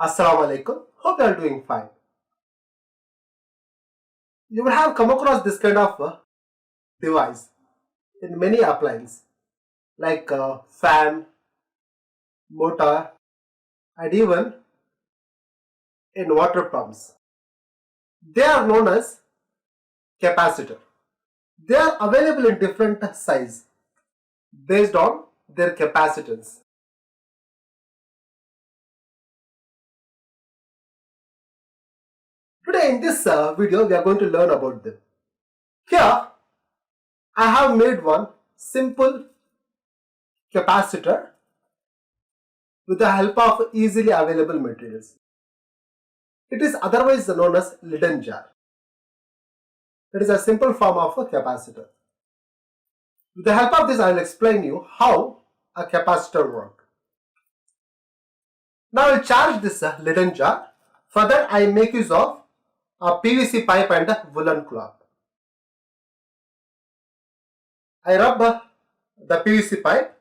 Assalamu alaikum. Hope you are doing fine. You will have come across this kind of device in many appliances like fan, motor, and even in water pumps. They are known as capacitor. They are available in different size based on their capacitance. Today in this video we are going to learn about them. Here I have made one simple capacitor with the help of easily available materials. It is otherwise known as Leyden jar. It is a simple form of a capacitor. With the help of this I will explain you how a capacitor works. Now I will charge this Leyden jar. For that I make use of a PVC pipe and a woolen cloth. I rub the PVC pipe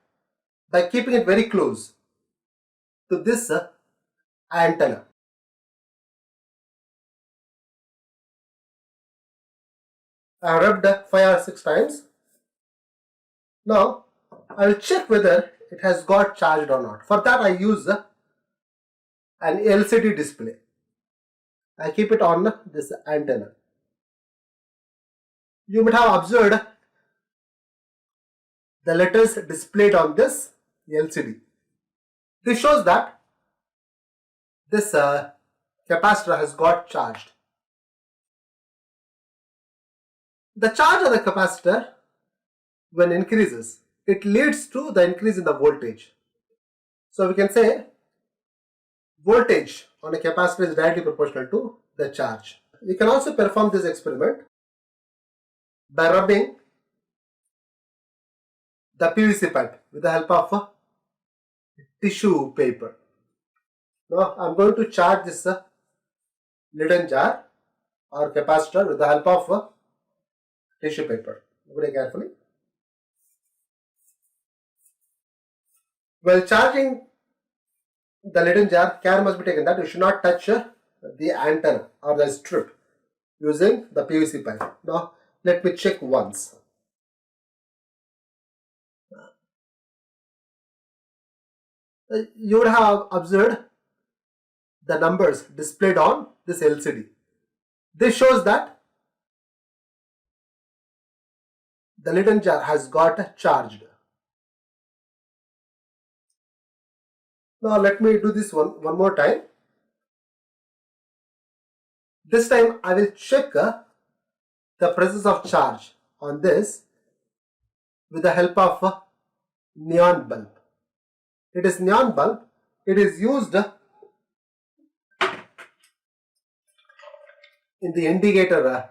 by keeping it very close to this antenna. I have rubbed 5 or 6 times. Now I will check whether it has got charged or not. For that I use an LCD display. I keep it on this antenna. You might have observed the letters displayed on this LCD. This shows that this capacitor has got charged. The charge of the capacitor, when increases, it leads to the increase in the voltage. So we can say voltage on a capacitor is directly proportional to the charge. You can also perform this experiment by rubbing the PVC pipe with the help of a tissue paper. Now I am going to charge this Leyden jar or capacitor with the help of a tissue paper. Look at it carefully. While charging the Leyden jar, care must be taken that you should not touch the antenna or the strip using the PVC pipe. Now let me check once. You would have observed the numbers displayed on this LCD. This shows that the Leyden jar has got charged. Now let me do this one more time. This time I will check the presence of charge on this with the help of a neon bulb. It is neon bulb. It is used in the indicator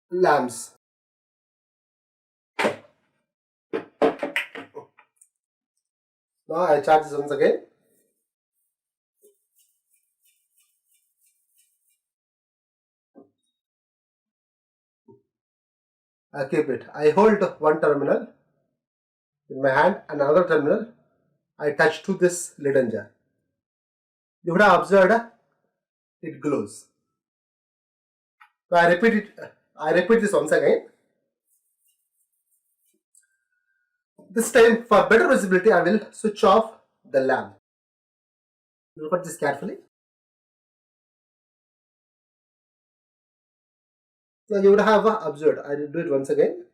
lamps. Now I charge this once again. I keep it. I hold one terminal in my hand and another terminal I touch to this Leyden jar. You would have observed it glows. So I repeat this once again. This time for better visibility I will switch off the lamp. Look at this carefully. So you would have observed, I will do it once again.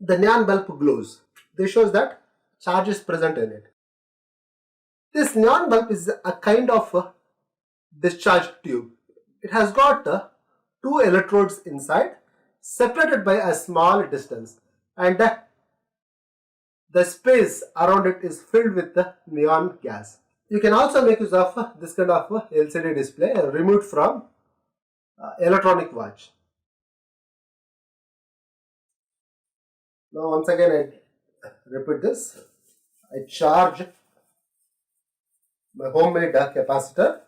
The neon bulb glows. This shows that charge is present in it. This neon bulb is a kind of discharge tube. It has got 2 electrodes inside, separated by a small distance, and the space around it is filled with the neon gas. You can also make use of this kind of LCD display removed from electronic watch. Now once again I repeat this. I charge my homemade capacitor.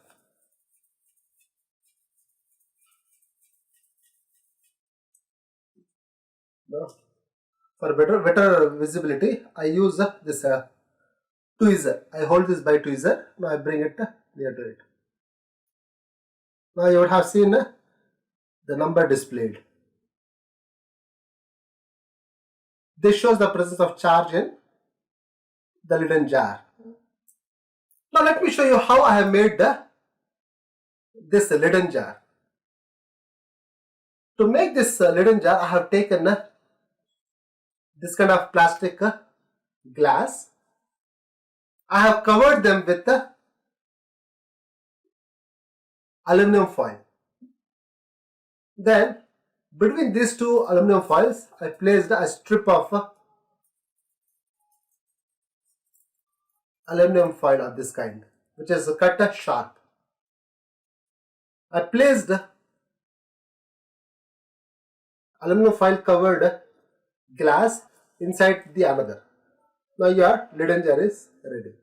Now for better visibility I use this tweezer. I hold this by tweezer. Now I bring it near to it. Now you would have seen the number displayed. This shows the presence of charge in the Leyden jar. Now let me show you how I have made this Leyden jar. To make this Leyden jar, I have taken this kind of plastic glass. I have covered them with aluminum foil. Then between these two aluminum foils, I placed a strip of aluminum foil of this kind, which is cut sharp. I placed aluminum foil covered glass inside the another. Now your Leyden jar is ready.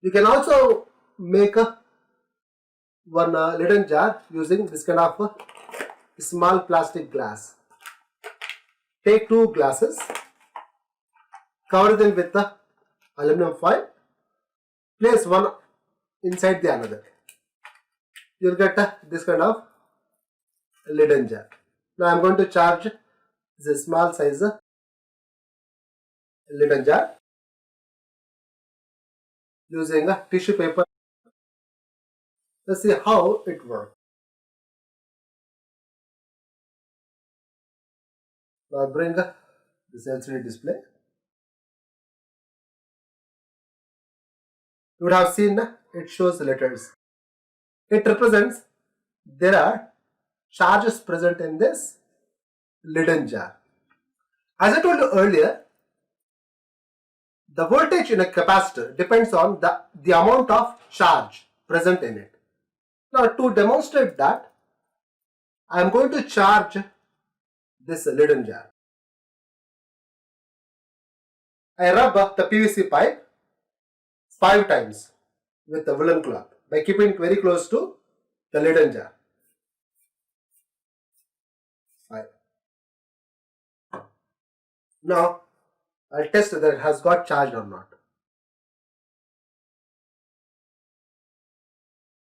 You can also make one Leyden jar using this kind of small plastic glass. Take two glasses, cover them with the aluminum foil, place one inside the another. You will get this kind of Leyden jar. Now I am going to charge this small size Leyden jar using a tissue paper. Let's see how it works. Now bring this LCD display. You would have seen it shows the letters. It represents there are charges present in this Leyden jar. As I told you earlier, the voltage in a capacitor depends on the amount of charge present in it. Now to demonstrate that, I am going to charge this Leyden jar. I rub the PVC pipe 5 times with the woolen cloth by keeping it very close to the Leyden jar. 5. Now I'll test whether it has got charged or not.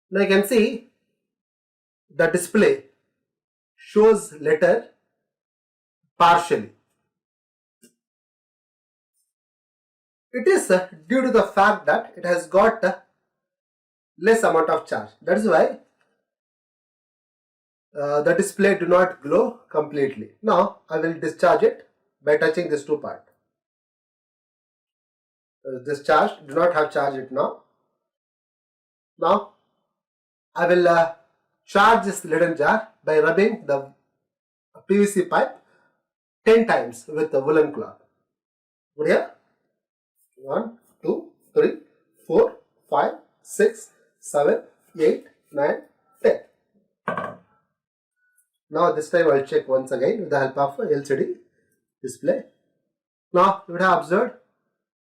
Now you can see the display shows letter partially. It is due to the fact that it has got less amount of charge. That is why the display do not glow completely. Now I will discharge it by touching these two parts. Discharge, do not have charge it now. Now I will charge this Leyden jar by rubbing the PVC pipe 10 times with the woolen cloth. Over here, 1, 2, 3, 4, 5, 6, 7, 8, 9, 10. Now this time I will check once again with the help of LCD display. Now you would have observed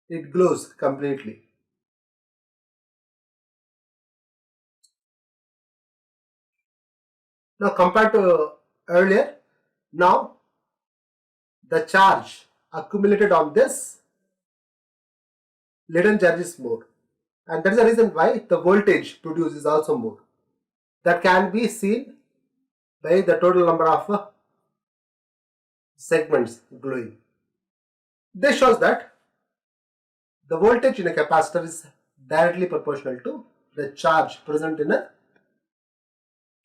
it glows completely. Now compared to earlier, now the charge accumulated on this Leyden jar is more, and that is the reason why the voltage produced is also more. That can be seen by the total number of segments glowing. This shows that the voltage in a capacitor is directly proportional to the charge present in a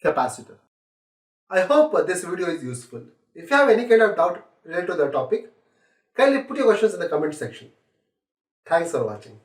capacitor. I hope this video is useful. If you have any kind of doubt related to the topic, kindly put your questions in the comment section. Thanks for watching.